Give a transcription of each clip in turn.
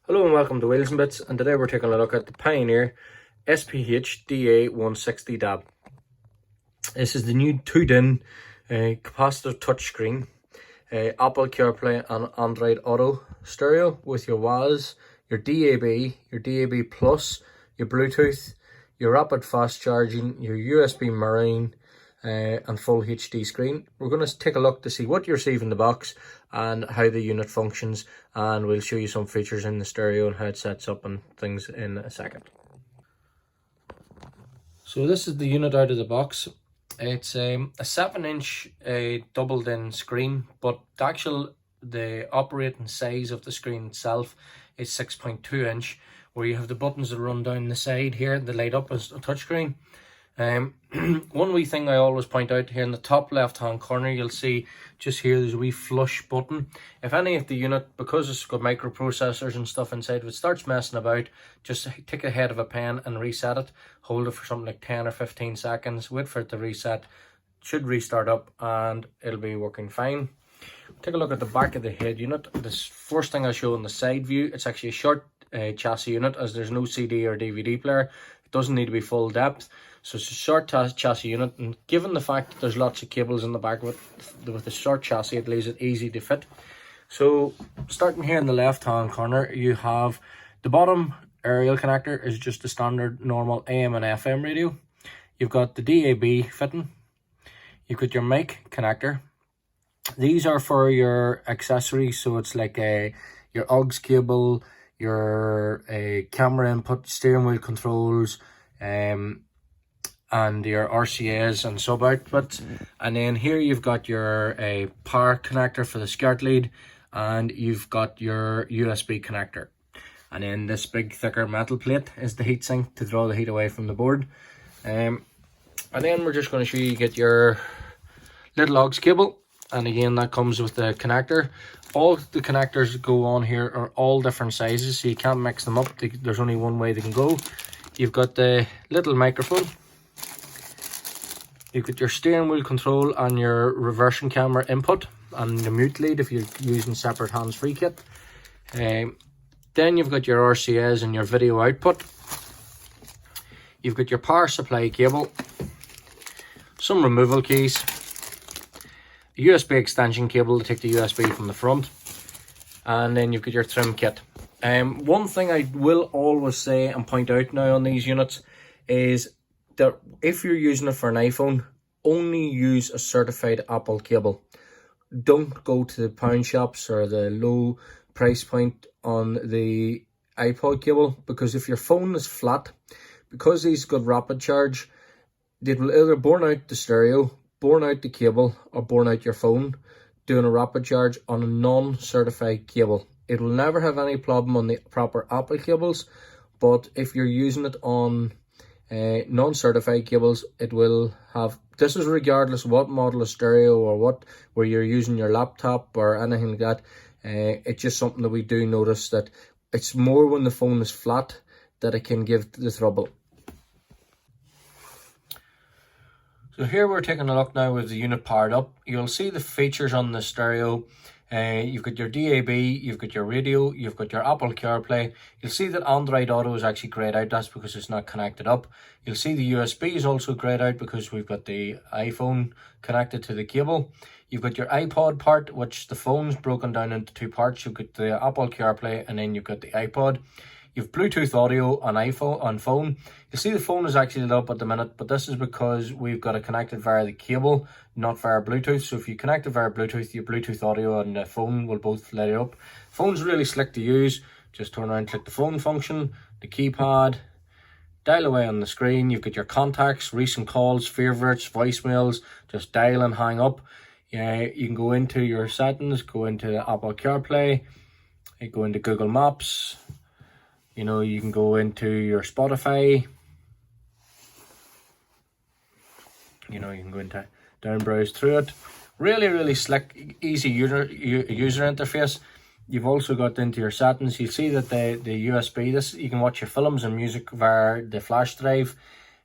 Hello and welcome to Wheels and Bits, and today we're taking a look at the Pioneer SPH DA160DAB. This is the new 2-din capacitive touchscreen, Apple CarPlay and Android Auto stereo with your Waze, your DAB Plus, your Bluetooth, your rapid fast charging, your USB mirroring, and full HD screen. We're going to take a look to see what you receive in the box and how the unit functions, and we'll show you some features in the stereo and how it sets up and things in a second. So this is the unit out of the box. It's a 7-inch doubled-in screen, but the operating size of the screen itself is 6.2 inch, where you have the buttons that run down the side here that light up as a touchscreen. One wee thing I always point out here in the top left hand corner, you'll see just here there's a wee flush button. If any of the unit, because it's got microprocessors and stuff inside, if it starts messing about, just take a head of a pen and reset it. Hold it for something like 10 or 15 seconds, wait for it to reset, should restart up and it'll be working fine. Take a look at the back of the head unit. This first thing I show in the side view, it's actually a short chassis unit, as there's no CD or DVD player. It doesn't need to be full depth, so it's a short chassis unit, and given the fact that there's lots of cables in the back of it, with the short chassis it leaves it easy to fit. So starting here in the left hand corner, you have the bottom aerial connector is just a standard normal AM and FM radio. You've got the DAB fitting, you've got your mic connector. These are for your accessories, so it's like your AUX cable, your camera input, steering wheel controls, and your RCAs and sub outputs. And then here you've got your power connector for the skirt lead, and you've got your USB connector. And then this big thicker metal plate is the heatsink to draw the heat away from the board. And then we're just going to show you get your little AUX cable, and again that comes with the connector. All the connectors that go on here are all different sizes, so you can't mix them up. There's only one way they can go. You've got the little microphone, you've got your steering wheel control and your reversing camera input, and the mute lead if you're using separate hands-free kit. Then you've got your RCAs and your video output. You've got your power supply cable, some removal keys, a USB extension cable to take the USB from the front, and then you've got your trim kit. One thing I will always say and point out now on these units is that if you're using it for an iPhone, only use a certified Apple cable. Don't go to the pound shops or the low price point on the iPod cable, because if your phone is flat, because these got rapid charge, it will either burn out the stereo, burn out the cable, or burn out your phone doing a rapid charge on a non-certified cable. It will never have any problem on the proper Apple cables, but if you're using it on non-certified cables, it will have. This is regardless what model of stereo or where you're using your laptop or anything like that. It's just something that we do notice, that it's more when the phone is flat that it can give the trouble. So here we're taking a look now with the unit powered up. You'll see the features on the stereo. You've got your DAB, you've got your radio, you've got your Apple CarPlay. You'll see that Android Auto is actually grayed out. That's because it's not connected up. You'll see the USB is also grayed out because we've got the iPhone connected to the cable. You've got your iPod part, which the phone's broken down into two parts. You've got the Apple CarPlay and then you've got the iPod. You've Bluetooth audio on phone. You'll see the phone is actually lit up at the minute, but this is because we've got it connected via the cable, not via Bluetooth. So if you connect it via Bluetooth, your Bluetooth audio and the phone will both light up. Phone's really slick to use. Just turn around, click the phone function, the keypad, dial away on the screen. You've got your contacts, recent calls, favorites, voicemails. Just dial and hang up. Yeah, you can go into your settings, go into Apple CarPlay, go into Google Maps. You know, you can go into your Spotify. You know, you can go into down, browse through it. Really slick, easy user interface. You've also got into your settings. You see that the USB, this you can watch your films and music via the flash drive.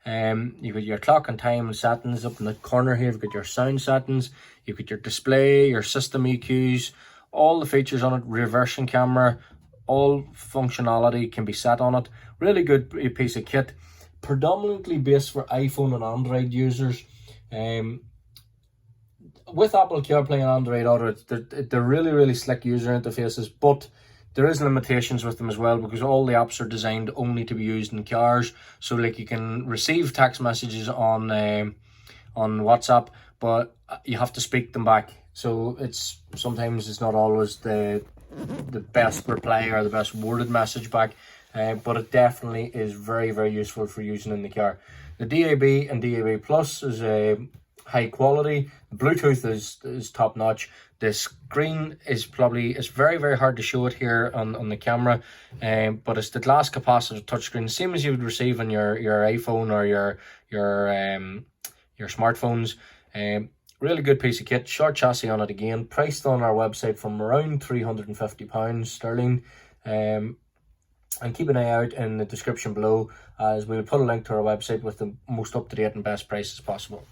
You've got your clock and time and settings up in the corner here. You've got your sound settings. You've got your display, your system EQs, all the features on it, reversing camera, all functionality can be set on it. Really good piece of kit, predominantly based for iPhone and Android users. With Apple CarPlay and Android Auto, they're really slick user interfaces, but there is limitations with them as well, because all the apps are designed only to be used in cars. So like you can receive text messages on WhatsApp, but you have to speak them back. So sometimes it's not always the best reply or the best worded message back, but it definitely is very useful for using in the car. The DAB and DAB Plus is high quality. Bluetooth is top notch. The screen is it's very hard to show it here on the camera, but it's the glass capacitive touchscreen, same as you would receive on your iPhone or your smartphones. Really good piece of kit. Short chassis on it again, priced on our website from around £350 sterling. And keep an eye out in the description below, as we will put a link to our website with the most up-to-date and best prices possible.